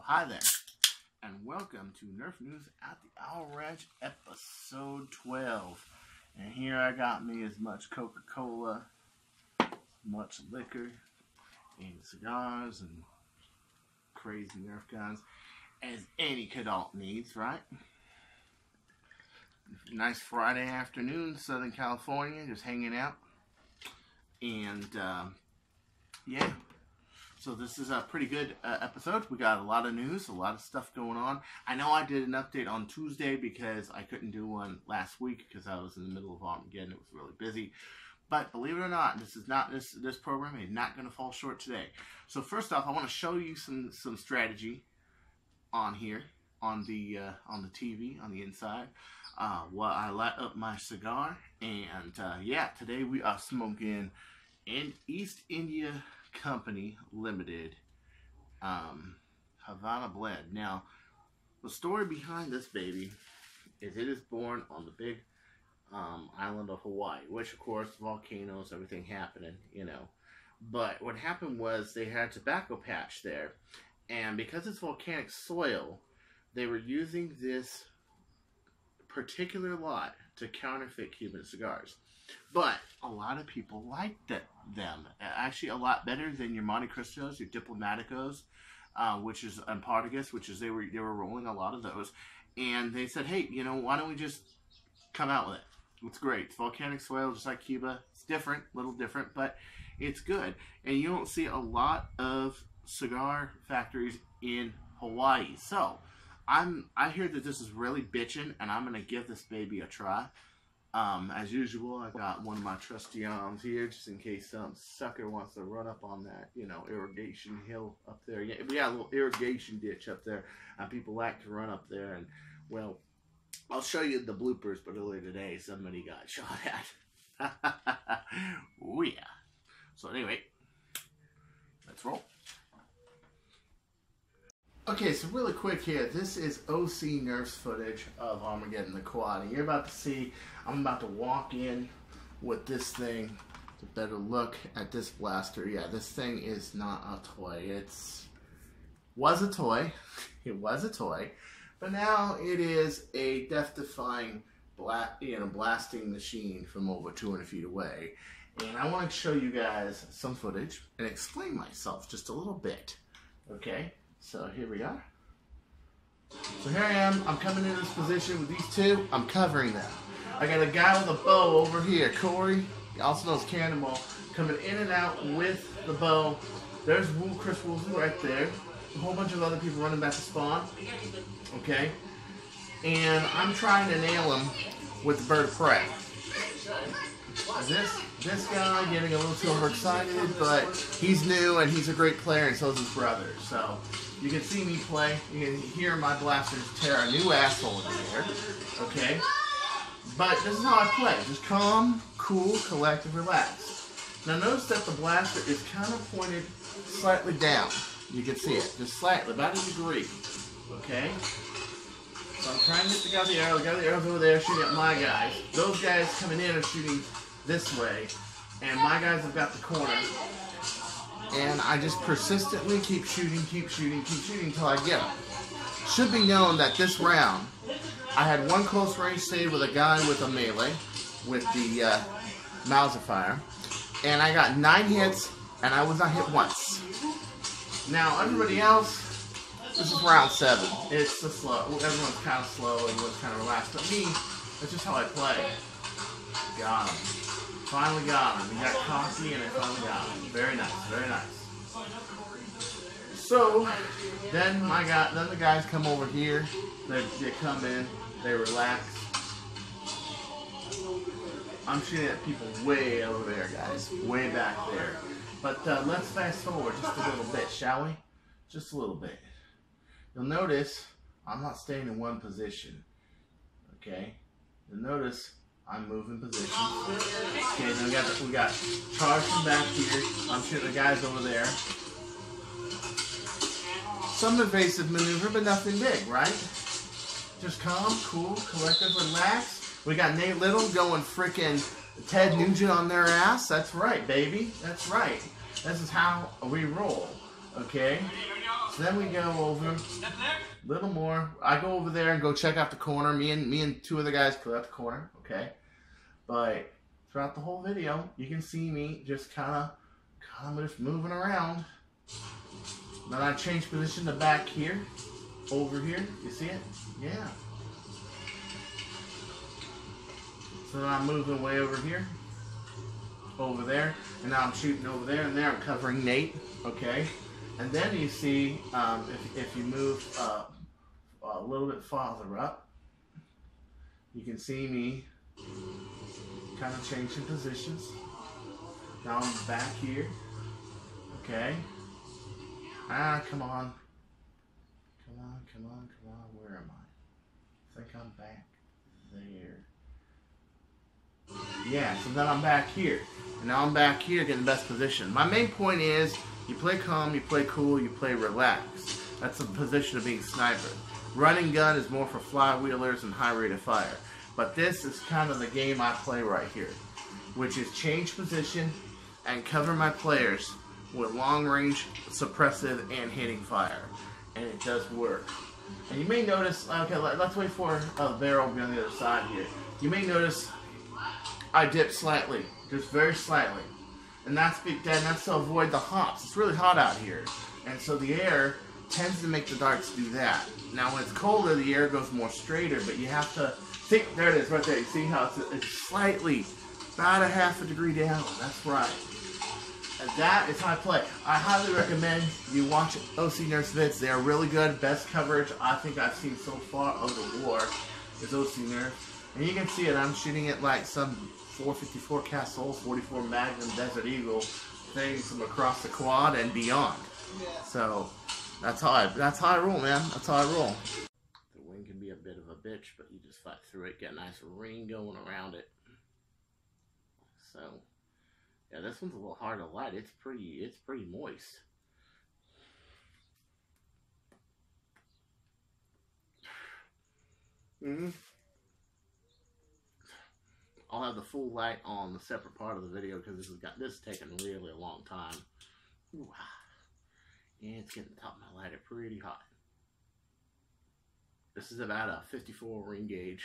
hi there, and welcome to Nerf News at the Owl Ranch, episode 12. And here I got me as much Coca-Cola, much liquor, and cigars, and crazy Nerf guns as any adult needs, right? Nice Friday afternoon, Southern California, just hanging out. And, yeah. So this is a pretty good episode. We got a lot of news, a lot of stuff going on. I know I did an update on Tuesday because I couldn't do one last week because I was in the middle of Armageddon. It was really busy. But believe it or not, this program is not going to fall short today. So first off, I want to show you some strategy on here on the TV on the inside. While I light up my cigar, and yeah, today we are smoking in East India Company Limited Havana Blend. Now, the story behind this baby is it is born on the big island of Hawaii, which of course volcanoes, everything happening, you know. But what happened was they had a tobacco patch there, and because it's volcanic soil, they were using this particular lot to counterfeit Cuban cigars. But a lot of people liked them. Actually, a lot better than your Monte Cristos, your Diplomaticos, which is and Partagas, which is they were rolling a lot of those. And they said, hey, you know, why don't we just come out with it? It's great. It's volcanic soil, just like Cuba. It's different, a little different, but it's good. And you don't see a lot of cigar factories in Hawaii. So I hear that this is really bitchin', and I'm gonna give this baby a try. As usual, I got one of my trusty arms here, just in case some sucker wants to run up on that, you know, irrigation hill up there. Yeah, we got a little irrigation ditch up there, and people like to run up there. And well, I'll show you the bloopers. But earlier today, somebody got shot at. Oh yeah. So anyway, let's roll. Okay, so really quick here, this is OC Nerf's footage of Armageddon the Quad. And you're about to see, I'm about to walk in with this thing to better look at this blaster. Yeah, this thing is not a toy. Was a toy. It was a toy. But now it is a death-defying blasting machine from over 200 feet away. And I want to show you guys some footage and explain myself just a little bit. Okay? So here we are. So here I am. I'm coming into this position with these two. I'm covering them. I got a guy with a bow over here, Corey, also known as Cannonball, coming in and out with the bow. There's Chris Wilson right there. A whole bunch of other people running back to spawn. Okay? And I'm trying to nail him with the bird of prey. This guy getting a little too overexcited, but he's new and he's a great player, and so is his brother. So you can see me play. You can hear my blasters tear a new asshole in the air. Okay? But this is how I play. Just calm, cool, collective, relaxed. Now notice that the blaster is kind of pointed slightly down. You can see it. Just slightly, about a degree. Okay? So I'm trying to get the guy with the arrow. The guy with the arrow's over there shooting at my guys. Those guys coming in are shooting this way. And my guys have got the corner. And I just persistently keep shooting until I get them. Should be known that this round, I had one close range save with a guy with a melee, with the Mauser fire. And I got 9 hits, and I was not hit once. Now, everybody else, this is round 7. It's the slow. Everyone's kind of slow, everyone's kind of relaxed. But me, that's just how I play. Got him. Finally got him. He got cocky and I finally got him. Very nice, very nice. So then the guys come over here. They come in. They relax. I'm shooting at people way over there, guys. Way back there. But let's fast forward just a little bit, shall we? Just a little bit. You'll notice I'm not staying in one position. Okay? You'll notice I'm moving positions. Okay, then we got charge from back here. I'm shooting the guys over there. Some evasive maneuver, but nothing big, right? Just calm, cool, collective, relax. We got Nate Little going frickin' Ted Nugent on their ass. That's right, baby. That's right. This is how we roll. Okay? So then we go over a little more. I go over there and go check out the corner. Me and two other guys clear out the corner, okay? But throughout the whole video, you can see me just kind of just moving around. Then I change position to back here, over here. You see it? Yeah. So then I'm moving way over here, over there, and now I'm shooting over there, and there I'm covering Nate, okay? And then you see, if you move a little bit farther up, you can see me kind of changing positions. Now I'm back here, okay? Come on. Come on, where am I? I think I'm back there. Yeah, so then I'm back here. And now I'm back here getting the best position. My main point is, you play calm, you play cool, you play relaxed. That's the position of being sniper. Running gun is more for flywheelers and high rate of fire. But this is kind of the game I play right here, which is change position and cover my players with long range, suppressive, and hitting fire. And it does work. And you may notice, okay, let's wait for a barrel to be on the other side here. You may notice I dip slightly, just very slightly. And that's to avoid the hops. It's really hot out here. And so the air tends to make the darts do that. Now when it's colder, the air goes more straighter, but you have to, see, there it is right there. You see how it's slightly, about a half a degree down. That's right. And that is how I play. I highly recommend you watch OC Nerf's vids. They are really good. Best coverage I think I've seen so far of the war is OC Nerf. And you can see it. I'm shooting it like some 454 Castle, 44 Magnum Desert Eagle things from across the quad and beyond. Yeah. So that's how I roll, man. That's how I roll. The wind can be a bit of a bitch, but you just fight through it. Get a nice ring going around it. So yeah, this one's a little hard to light. It's pretty moist. I'll have the full light on the separate part of the video because this is taking really a long time. Ooh, and it's getting the top of my lighter pretty hot. This is about a 54 ring gauge,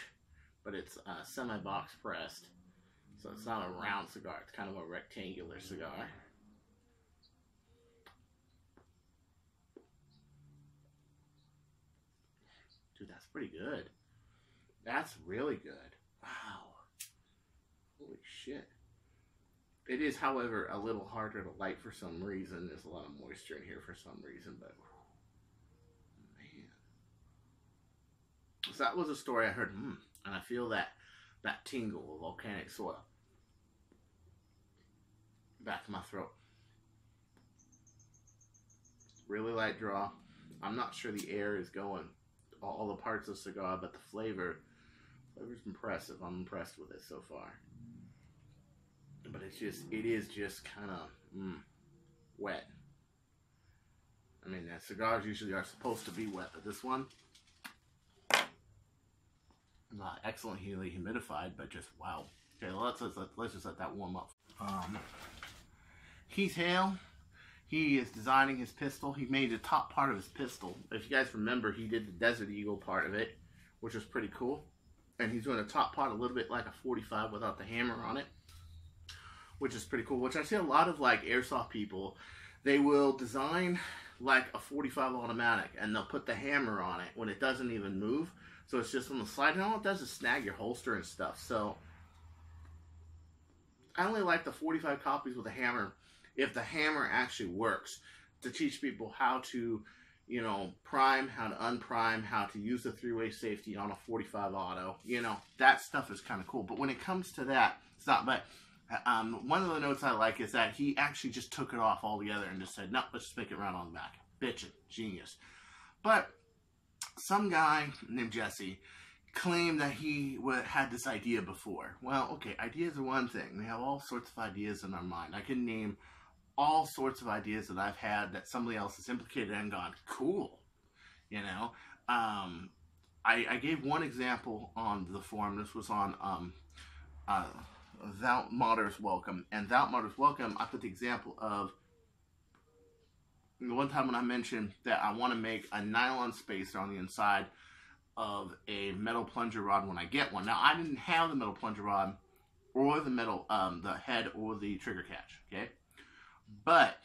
but it's semi-box pressed. So it's not a round cigar, it's kind of a rectangular cigar. Dude, that's pretty good. That's really good. Wow. Holy shit. It is, however, a little harder to light for some reason. There's a lot of moisture in here for some reason, but man. So that was a story I heard, and I feel that tingle of volcanic soil back to my throat. Really light draw. I'm not sure the air is going all the parts of the cigar, but the flavor's impressive. I'm impressed with it so far. But it is just kind of wet. I mean, cigars usually are supposed to be wet, but this one, not excellently humidified, but just wow. Okay, let's just let that warm up. Keith Hale, he is designing his pistol. He made the top part of his pistol. If you guys remember, he did the Desert Eagle part of it, which was pretty cool. And he's doing the top part a little bit like a 45 without the hammer on it, which is pretty cool. Which I see a lot of like airsoft people, they will design like a 45 automatic and they'll put the hammer on it when it doesn't even move. So it's just on the slide, and all it does is snag your holster and stuff. So I only like the 45 copies with a hammer if the hammer actually works, to teach people how to, you know, prime, how to unprime, how to use the three-way safety on a 45 auto. You know, that stuff is kind of cool. But when it comes to that, it's not. But one of the notes I like is that he actually just took it off altogether and just said, no, let's just make it round on the back. Bitchin'. Genius. But some guy named Jesse claimed that he had this idea before. Well, okay, ideas are one thing. We have all sorts of ideas in our mind. I can name all sorts of ideas that I've had that somebody else has implicated and gone, cool. You know? I gave one example on the forum. This was on Thou Martyr's Welcome. And Thou Martyr's Welcome, I put the example of The one time when I mentioned that I want to make a nylon spacer on the inside of a metal plunger rod when I get one. Now, I didn't have the metal plunger rod or the metal, the head or the trigger catch, okay? But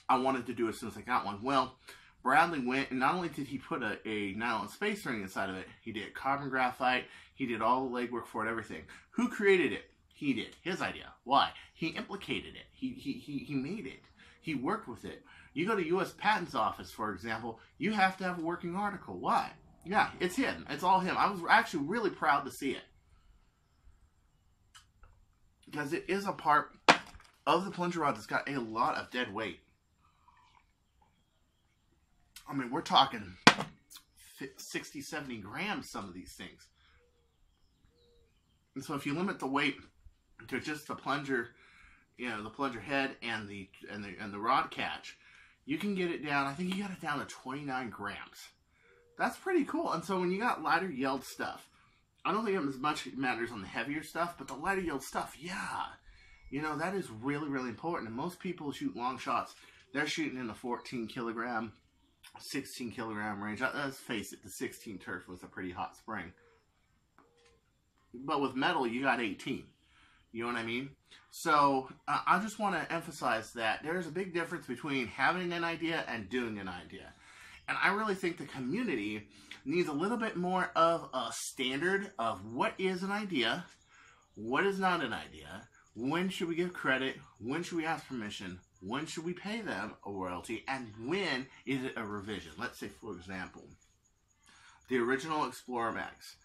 I wanted to do it as soon as I got one. Well, Bradley went, and not only did he put a nylon spacer on the inside of it, he did carbon graphite, he did all the legwork for it, everything. Who created it? He did. His idea. Why? He implicated it. He made it. He worked with it. You go to U.S. Patent's office, for example, you have to have a working article. Why? Yeah, it's him. It's all him. I was actually really proud to see it. Because it is a part of the plunger rod that's got a lot of dead weight. I mean, we're talking 60, 70 grams, some of these things. And so if you limit the weight to just the plunger, you know, the plunger head and the rod catch, you can get it down, I think you got it down to 29 grams. That's pretty cool. And so when you got lighter yield stuff, I don't think it as much matters on the heavier stuff, but the lighter yield stuff, yeah. You know, that is really, really important. And most people shoot long shots, they're shooting in the 14 kilogram, 16 kilogram range. Let's face it, the 16 turf was a pretty hot spring. But with metal, you got 18. You know what I mean? So I just want to emphasize that there's a big difference between having an idea and doing an idea. And I really think the community needs a little bit more of a standard of what is an idea, what is not an idea, when should we give credit, when should we ask permission, when should we pay them a royalty, and when is it a revision? Let's say, for example, the original Explorer Max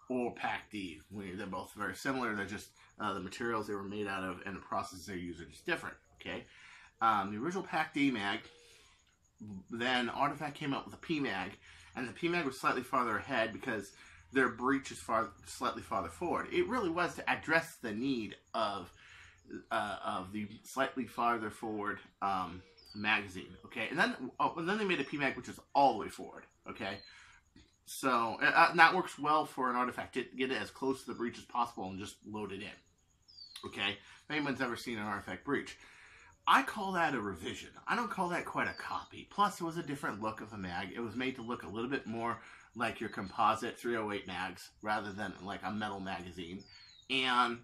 or Pac D, they're both very similar. They're just the materials they were made out of and the process they use are just different, okay? The original Pac D mag, then Artifact came out with a P mag, and the P mag was slightly farther ahead because their breech is slightly farther forward. It really was to address the need of the slightly farther forward magazine, okay? And then they made a P mag which is all the way forward, okay? So that works well for an Artifact. Get it as close to the breech as possible and just load it in, okay? If anyone's ever seen an Artifact breech, I call that a revision. I don't call that quite a copy. Plus, it was a different look of the mag. It was made to look a little bit more like your composite 308 mags rather than like a metal magazine. And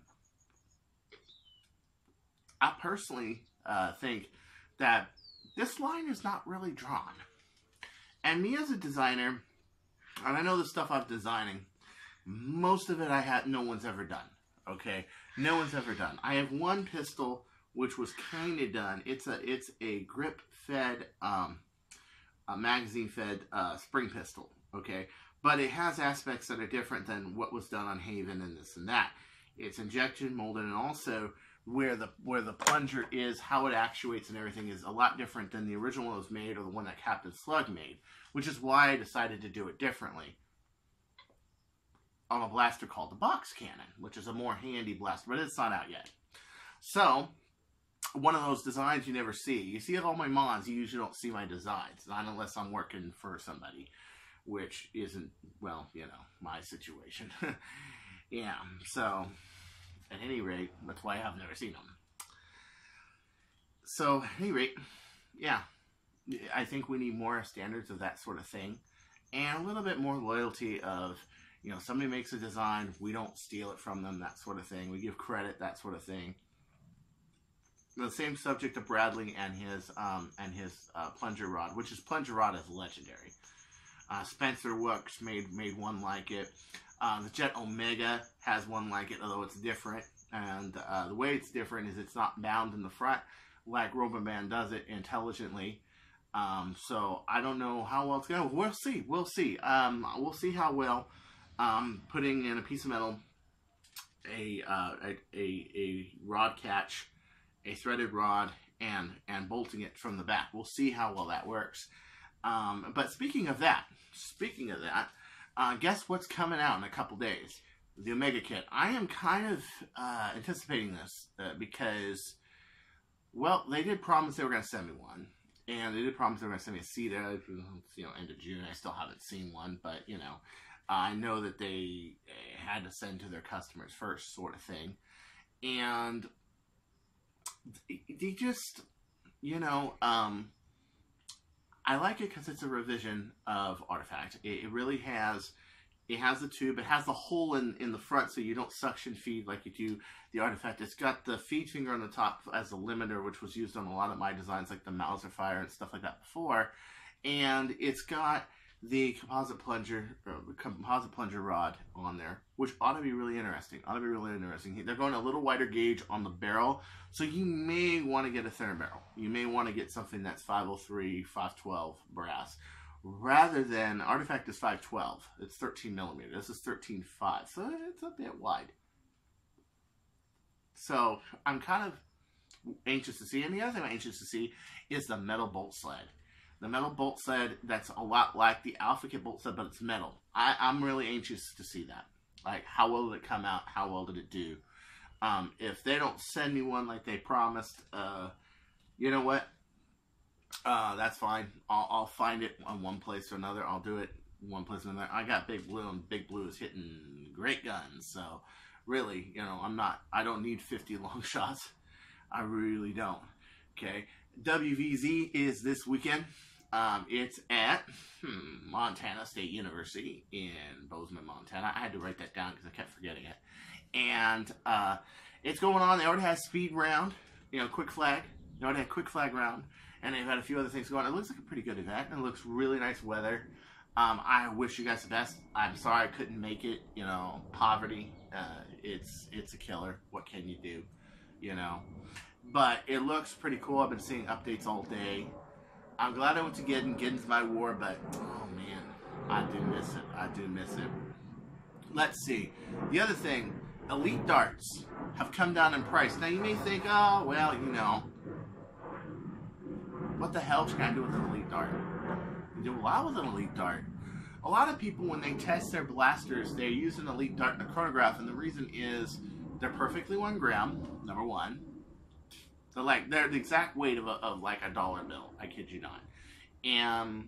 I personally think that this line is not really drawn. And me as a designer, and I know the stuff I'm designing, most of it no one's ever done, okay? No one's ever done. I have one pistol which was kind of done. It's a grip-fed, a magazine-fed spring pistol, okay? But it has aspects that are different than what was done on Haven and this and that. It's injection molded, and also where the plunger is, how it actuates and everything is a lot different than the original one that was made or the one that Captain Slug made, which is why I decided to do it differently on a blaster called the Box Cannon, which is a more handy blaster, but it's not out yet. So one of those designs you never see. You see all my mods, you usually don't see my designs, not unless I'm working for somebody, which isn't, well, you know, my situation. Yeah, so at any rate, that's why I've never seen them. So, at any rate, yeah, I think we need more standards of that sort of thing, and a little bit more loyalty of, you know, somebody makes a design, we don't steal it from them, that sort of thing. We give credit, that sort of thing. The same subject of Bradley and his plunger rod, which is plunger rod is legendary. Spencer Works made one like it. The Jet Omega has one like it, although it's different. And the way it's different is it's not bound in the front like Roboman does it intelligently. So I don't know how well it's going to. We'll see. We'll see. We'll see how well putting in a piece of metal, a rod catch, a threaded rod, and bolting it from the back. We'll see how well that works. But speaking of that, guess what's coming out in a couple days? The Omega Kit. I am kind of anticipating this because, well, they did promise they were going to send me one. And they did promise they were going to send me a CETA, you know, end of June. I still haven't seen one, but, you know, I know that they had to send to their customers first, sort of thing. And they just, you know, I like it because it's a revision of Artifact. It really has. It has the tube. It has the hole in the front, so you don't suction feed like you do the Artifact. It's got the feed finger on the top as a limiter, which was used on a lot of my designs, like the Mauser Fire and stuff like that before. And it's got the composite plunger rod on there, which ought to be really interesting. They're going a little wider gauge on the barrel, so you may want to get a thinner barrel. You may want to get something that's 503, 512 brass, rather than Artifact is 512. It's 13 millimeter. This is 13.5, so it's a bit wide. So I'm kind of anxious to see. And the other thing I'm anxious to see is the metal bolt sled. The metal bolt sled, that's a lot like the Alpha Kit bolt sled, but it's metal. I'm really anxious to see that. Like, how well did it come out? How well did it do? If they don't send me one like they promised, you know what? That's fine. I'll find it on one place or another. I'll do it one place or another. I got Big Blue, and Big Blue is hitting great guns. So, really, you know, I don't need 50 long shots. I really don't. Okay. WVZ is this weekend. It's at Montana State University in Bozeman, Montana. I had to write that down because I kept forgetting it. And it's going on. They already had speed round, you know, quick flag. They already had quick flag round. And they've had a few other things going on. It looks like a pretty good event. And it looks really nice weather. I wish you guys the best. I'm sorry I couldn't make it. You know, poverty. It's a killer. What can you do? You know. But it looks pretty cool. I've been seeing updates all day. I'm glad I went to Giddon. Giddon's my war, but oh man, I do miss it. I do miss it. Let's see. The other thing, elite darts have come down in price. Now you may think, oh, well, you know, what the hell can I do with an elite dart? You do a lot with an elite dart. A lot of people, when they test their blasters, they use an elite dart and a chronograph, and the reason is they're perfectly 1 gram, number one. They're the exact weight of like a dollar bill. I kid you not. And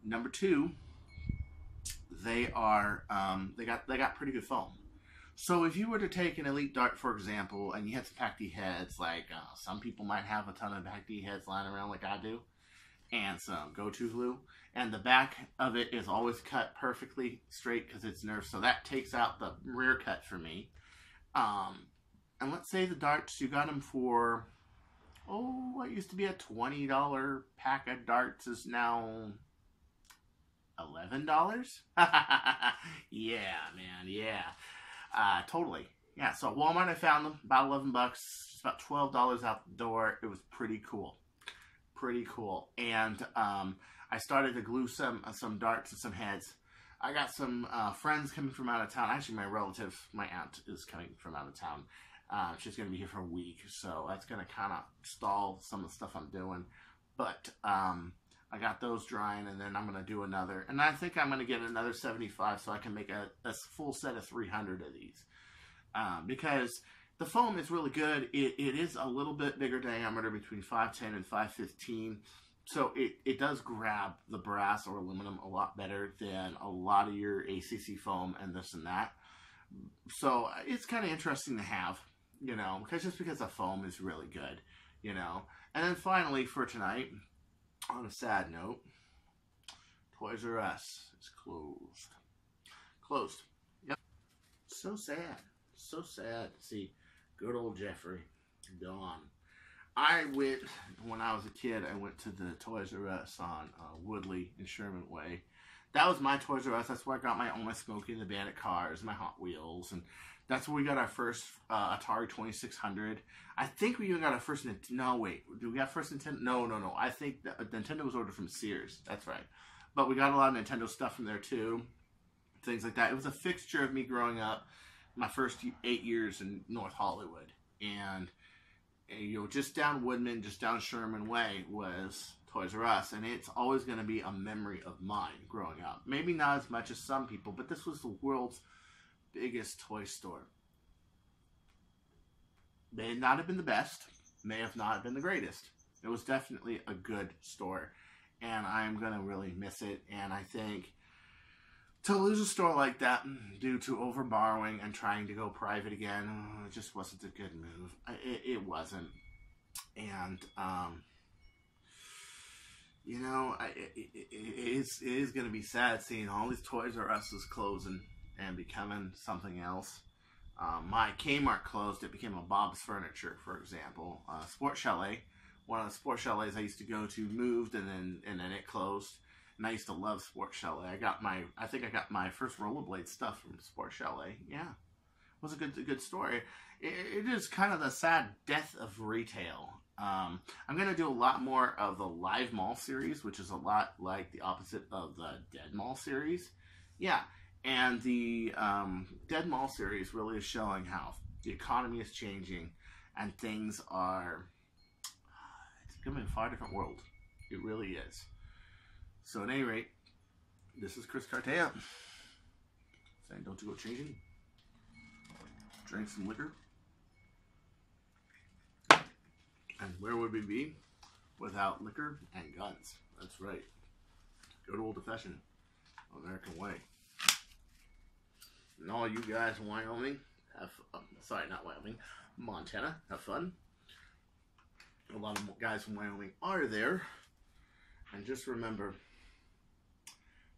number two, they are they got pretty good foam. So if you were to take an elite dart, for example, and you had some PAC-D heads, like some people might have a ton of PAC-D heads lying around like I do, and some go-to glue, and the back of it is always cut perfectly straight because it's Nerf, so that takes out the rear cut for me. And let's say the darts, you got them for, oh, what used to be a $20 pack of darts is now $11? Yeah, man, yeah. Totally. Yeah, so at Walmart I found them, about 11 bucks, just about $12 out the door. It was pretty cool. Pretty cool. And I started to glue some darts and some heads. I got some friends coming from out of town. Actually, my relative, my aunt, is coming from out of town. She's going to be here for a week, so that's going to kind of stall some of the stuff I'm doing. But I got those drying, and then I'm going to do another. And I think I'm going to get another 75 so I can make a full set of 300 of these. Because the foam is really good. It is a little bit bigger diameter, between 510 and 515. So it does grab the brass or aluminum a lot better than a lot of your ACC foam and this and that. So it's kind of interesting to have, you know, because the foam is really good, you know. And then finally for tonight, on a sad note, Toys R Us is closed. Closed. Yep. So sad. So sad to see good old Jeffrey gone. When I was a kid, I went to the Toys R Us on Woodley and Sherman Way. That was my Toys R Us. That's where I got my Smokey and the Bandit cars, my Hot Wheels, and that's where we got our first Atari 2600. I think we even got our first Nintendo. No, wait. Did we got first Nintendo? No. I think Nintendo was ordered from Sears. That's right. But we got a lot of Nintendo stuff from there, too. Things like that. It was a fixture of me growing up my first 8 years in North Hollywood. And, you know, just down Woodman, just down Sherman Way was Toys R Us. And it's always going to be a memory of mine growing up. Maybe not as much as some people, but this was the world's biggest toy store. May not have been the best, may have not been the greatest. It was definitely a good store, and I'm going to really miss it. And I think to lose a store like that due to over borrowing and trying to go private again, it just wasn't a good move. It wasn't. And you know, it is going to be sad seeing all these Toys R Us's closing and becoming something else. My Kmart closed. It became a Bob's Furniture, for example. Sports Chalet, one of the sports chalets I used to go to, moved, and then it closed. And I used to love Sports Chalet. I think I got my first rollerblade stuff from Sports Chalet. Yeah, it was a good story. It is kind of the sad death of retail. I'm going to do a lot more of the Live Mall series, which is a lot like the opposite of the Dead Mall series. Yeah, and the Dead Mall series really is showing how the economy is changing and things are... it's going to be a far different world. It really is. So at any rate, this is Chris Cartea saying don't you go changing. Drink some liquor. And where would we be without liquor and guns? That's right. Go to old-fashioned American way. And all you guys in Wyoming, sorry, not Wyoming, Montana, have fun. A lot of guys from Wyoming are there. And just remember,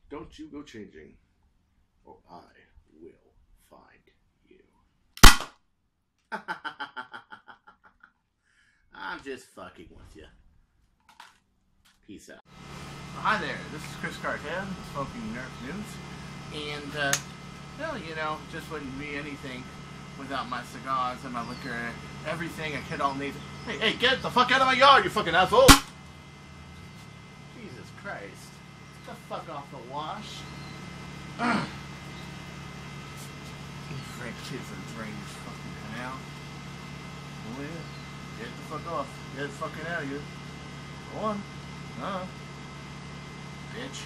don't you go changing, or I will find you. I'm just fucking with you. Peace out. Hi there, this is Chris Cartea, Smoking Nerf News. And, well, you know, just wouldn't be anything without my cigars and my liquor. Everything a kid all needs. Hey, get the fuck out of my yard, you fucking asshole! Jesus Christ. Get the fuck off the wash. You French kids are drained this fucking canal. Oh yeah. Get the fuck off. Get the fucking out of here. Go on. Bitch.